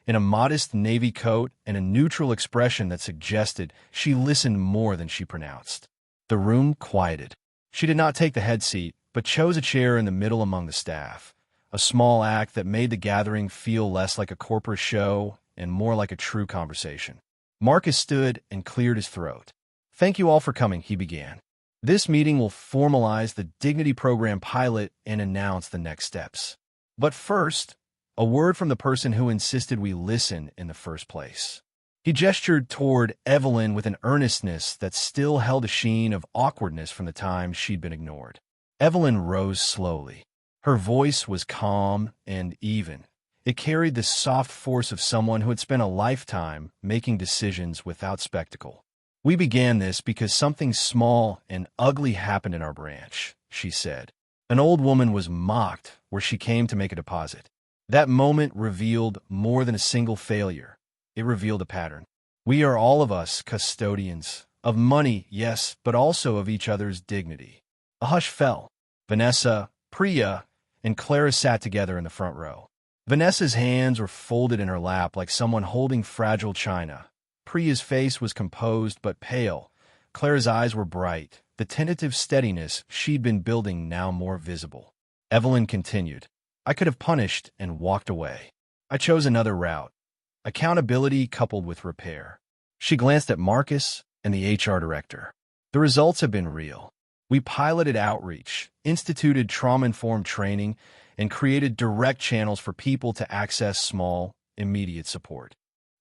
in a modest navy coat and a neutral expression that suggested she listened more than she pronounced. The room quieted. She did not take the head seat, but chose a chair in the middle among the staff, a small act that made the gathering feel less like a corporate show and more like a true conversation. Marcus stood and cleared his throat. "Thank you all for coming," he began. "This meeting will formalize the Dignity Program pilot and announce the next steps. But first, a word from the person who insisted we listen in the first place." He gestured toward Evelyn with an earnestness that still held a sheen of awkwardness from the time she'd been ignored. Evelyn rose slowly. Her voice was calm and even. It carried the soft force of someone who had spent a lifetime making decisions without spectacle. "We began this because something small and ugly happened in our branch," she said. "An old woman was mocked where she came to make a deposit. That moment revealed more than a single failure. It revealed a pattern. We are all of us custodians of money, yes, but also of each other's dignity." A hush fell. Vanessa, Priya, and Clara sat together in the front row. Vanessa's hands were folded in her lap like someone holding fragile china. Priya's face was composed but pale. Clara's eyes were bright, the tentative steadiness she'd been building now more visible. Evelyn continued. I could have punished and walked away. I chose another route. Accountability coupled with repair. She glanced at Marcus and the HR director. The results have been real. We piloted outreach, instituted trauma-informed training, and created direct channels for people to access small, immediate support.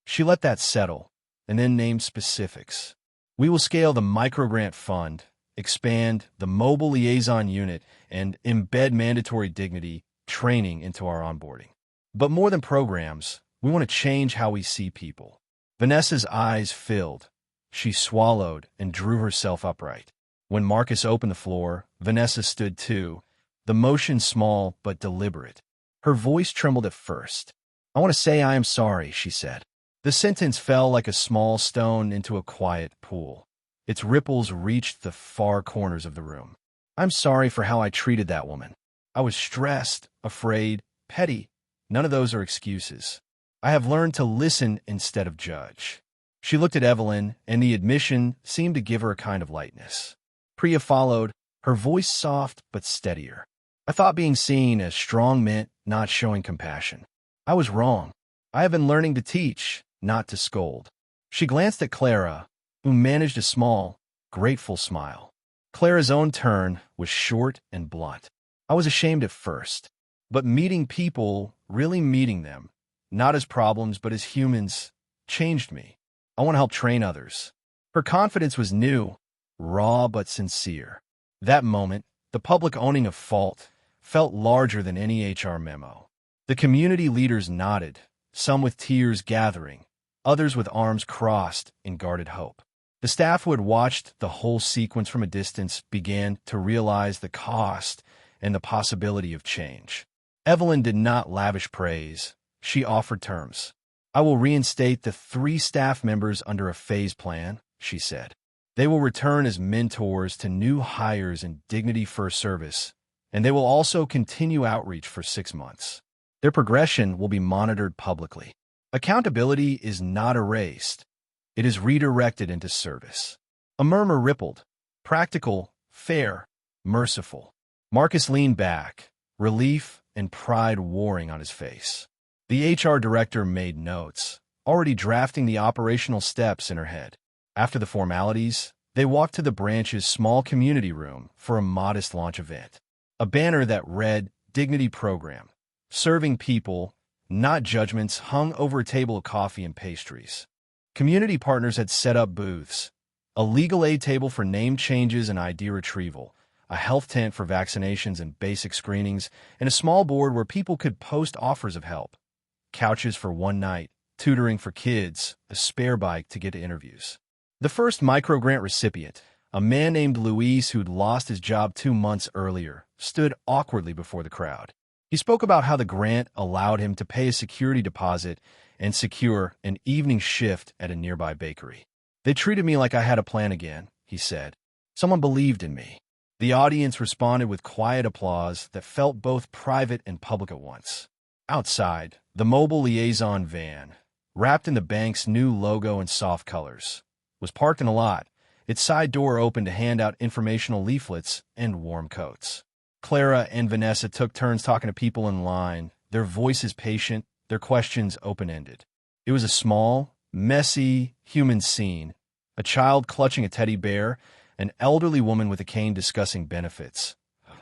She let that settle, and then named specifics. We will scale the microgrant fund, expand the mobile liaison unit, and embed mandatory dignity training into our onboarding. But more than programs, we want to change how we see people. Vanessa's eyes filled. She swallowed and drew herself upright. When Marcus opened the floor, Vanessa stood too, the motion small but deliberate. Her voice trembled at first. I want to say I am sorry, she said. The sentence fell like a small stone into a quiet pool. Its ripples reached the far corners of the room. I'm sorry for how I treated that woman. I was stressed, afraid, petty. None of those are excuses. I have learned to listen instead of judge. She looked at Evelyn, and the admission seemed to give her a kind of lightness. Priya followed, her voice soft but steadier. I thought being seen as strong meant not showing compassion. I was wrong. I have been learning to teach, not to scold. She glanced at Clara, who managed a small, grateful smile. Clara's own turn was short and blunt. I was ashamed at first, but meeting people, really meeting them, not as problems but as humans, changed me. I want to help train others. Her confidence was new, raw but sincere. That moment, the public owning of fault, felt larger than any HR memo. The community leaders nodded, some with tears gathering, others with arms crossed in guarded hope. The staff who had watched the whole sequence from a distance began to realize the cost and the possibility of change. Evelyn did not lavish praise. She offered terms. I will reinstate the 3 staff members under a phase plan, she said. They will return as mentors to new hires in dignity-first service, and they will also continue outreach for 6 months. Their progression will be monitored publicly. Accountability is not erased. It is redirected into service. A murmur rippled. Practical, fair, merciful. Marcus leaned back, relief and pride warring on his face. The HR director made notes, already drafting the operational steps in her head. After the formalities, they walked to the branch's small community room for a modest launch event. A banner that read, Dignity Program, serving people, not judgments, hung over a table of coffee and pastries. Community partners had set up booths, a legal aid table for name changes and ID retrieval, a health tent for vaccinations and basic screenings, and a small board where people could post offers of help. Couches for one night, tutoring for kids, a spare bike to get to interviews. The first microgrant recipient, a man named Luis who'd lost his job 2 months earlier, stood awkwardly before the crowd. He spoke about how the grant allowed him to pay a security deposit and secure an evening shift at a nearby bakery. They treated me like I had a plan again, he said. Someone believed in me. The audience responded with quiet applause that felt both private and public at once. Outside, the mobile liaison van, wrapped in the bank's new logo in soft colors, was parked in a lot, its side door open to hand out informational leaflets and warm coats. Clara and Vanessa took turns talking to people in line, their voices patient, their questions open-ended. It was a small, messy, human scene, a child clutching a teddy bear, an elderly woman with a cane discussing benefits,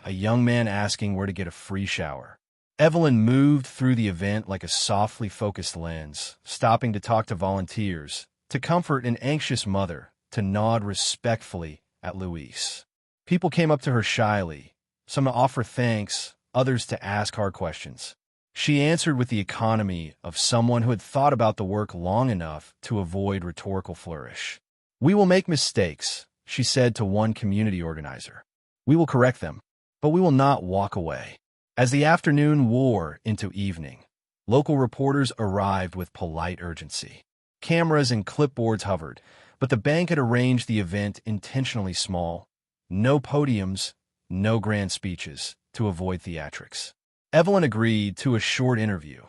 a young man asking where to get a free shower. Evelyn moved through the event like a softly focused lens, stopping to talk to volunteers, to comfort an anxious mother, to nod respectfully at Luis. People came up to her shyly, some to offer thanks, others to ask hard questions. She answered with the economy of someone who had thought about the work long enough to avoid rhetorical flourish. We will make mistakes, she said to one community organizer. We will correct them, but we will not walk away. As the afternoon wore into evening, local reporters arrived with polite urgency. Cameras and clipboards hovered, but the bank had arranged the event intentionally small. No podiums, no grand speeches, to avoid theatrics. Evelyn agreed to a short interview,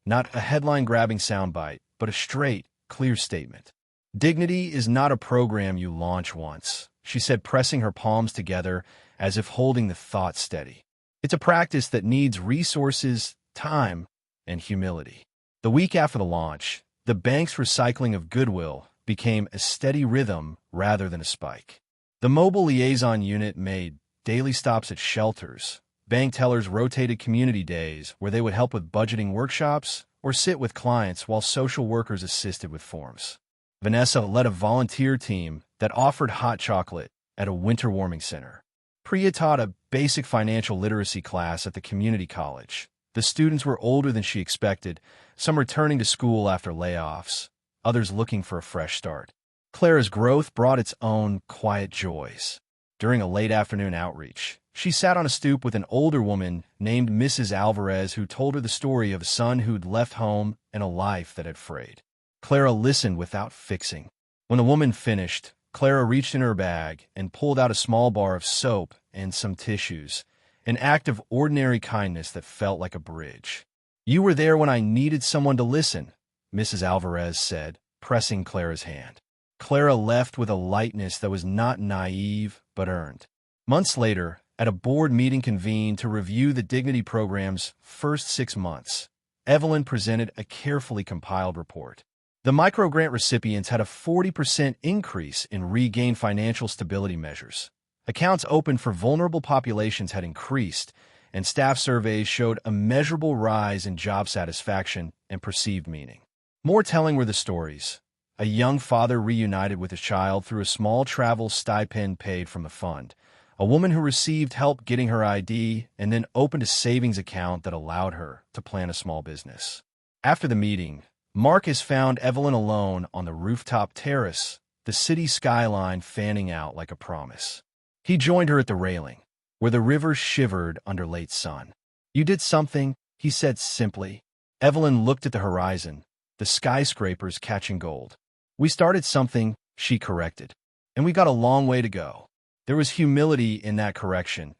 not a headline-grabbing soundbite, but a straight, clear statement. Dignity is not a program you launch once, she said, pressing her palms together as if holding the thought steady. It's a practice that needs resources, time, and humility. The week after the launch, the bank's recycling of goodwill became a steady rhythm rather than a spike. The mobile liaison unit made daily stops at shelters. Bank tellers rotated community days where they would help with budgeting workshops or sit with clients while social workers assisted with forms. Vanessa led a volunteer team that offered hot chocolate at a winter warming center. Priya taught a basic financial literacy class at the community college. The students were older than she expected, some returning to school after layoffs, others looking for a fresh start. Clara's growth brought its own quiet joys. During a late afternoon outreach, she sat on a stoop with an older woman named Mrs. Alvarez who told her the story of a son who'd left home and a life that had frayed. Clara listened without fixing. When the woman finished, Clara reached in her bag and pulled out a small bar of soap and some tissues, an act of ordinary kindness that felt like a bridge. "You were there when I needed someone to listen," Mrs. Alvarez said, pressing Clara's hand. Clara left with a lightness that was not naive but earned. Months later, at a board meeting convened to review the Dignity Program's first 6 months, Evelyn presented a carefully compiled report. The microgrant recipients had a 40% increase in regained financial stability measures. Accounts opened for vulnerable populations had increased, and staff surveys showed a measurable rise in job satisfaction and perceived meaning. More telling were the stories. A young father reunited with his child through a small travel stipend paid from the fund. A woman who received help getting her ID and then opened a savings account that allowed her to plan a small business. After the meeting, Marcus found Evelyn alone on the rooftop terrace, the city skyline fanning out like a promise. He joined her at the railing, where the river shivered under late sun. "You did something," he said simply. Evelyn looked at the horizon, the skyscrapers catching gold. "We started something," she corrected, "and we got a long way to go." There was humility in that correction,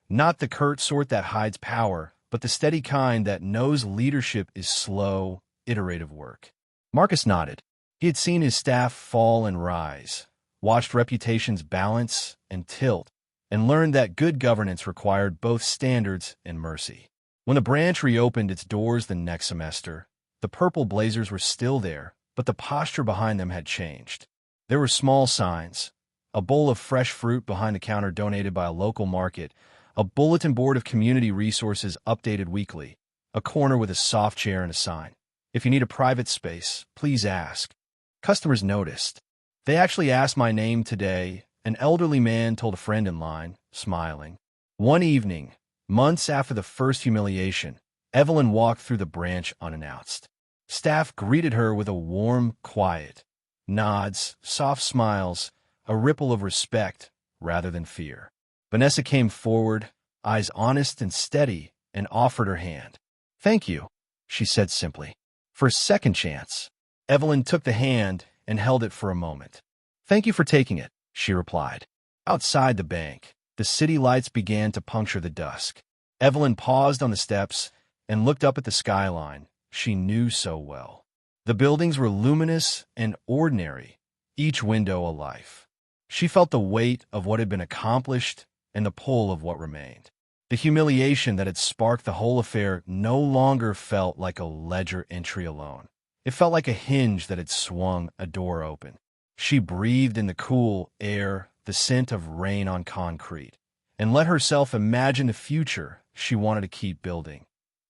not the curt sort that hides power, but the steady kind that knows leadership is slow, iterative work. Marcus nodded. He had seen his staff fall and rise, watched reputations balance and tilt, and learned that good governance required both standards and mercy. When the branch reopened its doors the next semester, the purple blazers were still there, but the posture behind them had changed. There were small signs: a bowl of fresh fruit behind the counter donated by a local market, a bulletin board of community resources updated weekly, a corner with a soft chair and a sign: "If you need a private space, please ask." Customers noticed. "They actually asked my name today," an elderly man told a friend in line, smiling. One evening, months after the first humiliation, Evelyn walked through the branch unannounced. Staff greeted her with a warm quiet, nods, soft smiles, a ripple of respect rather than fear. Vanessa came forward, eyes honest and steady, and offered her hand. "Thank you," she said simply. "For a second chance." Evelyn took the hand and held it for a moment. "Thank you for taking it," she replied. Outside the bank, the city lights began to puncture the dusk. Evelyn paused on the steps and looked up at the skyline she knew so well. The buildings were luminous and ordinary, each window a life. She felt the weight of what had been accomplished and the pull of what remained. The humiliation that had sparked the whole affair no longer felt like a ledger entry alone. It felt like a hinge that had swung a door open. She breathed in the cool air, the scent of rain on concrete, and let herself imagine the future she wanted to keep building.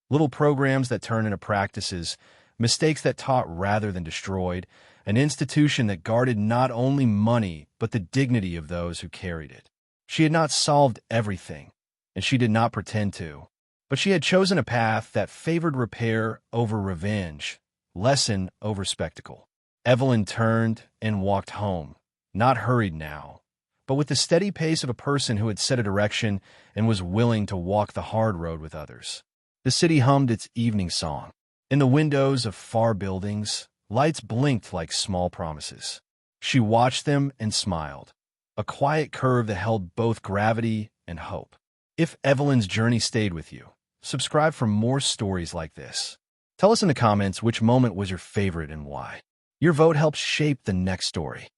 Little programs that turned into practices, mistakes that taught rather than destroyed, an institution that guarded not only money but the dignity of those who carried it. She had not solved everything, and she did not pretend to, but she had chosen a path that favored repair over revenge, lesson over spectacle. Evelyn turned and walked home, not hurried now, but with the steady pace of a person who had set a direction and was willing to walk the hard road with others. The city hummed its evening song. In the windows of far buildings, lights blinked like small promises. She watched them and smiled, a quiet curve that held both gravity and hope. If Evelyn's journey stayed with you, Subscribe for more stories like this. Tell us in the comments which moment was your favorite and why. Your vote helps shape the next story.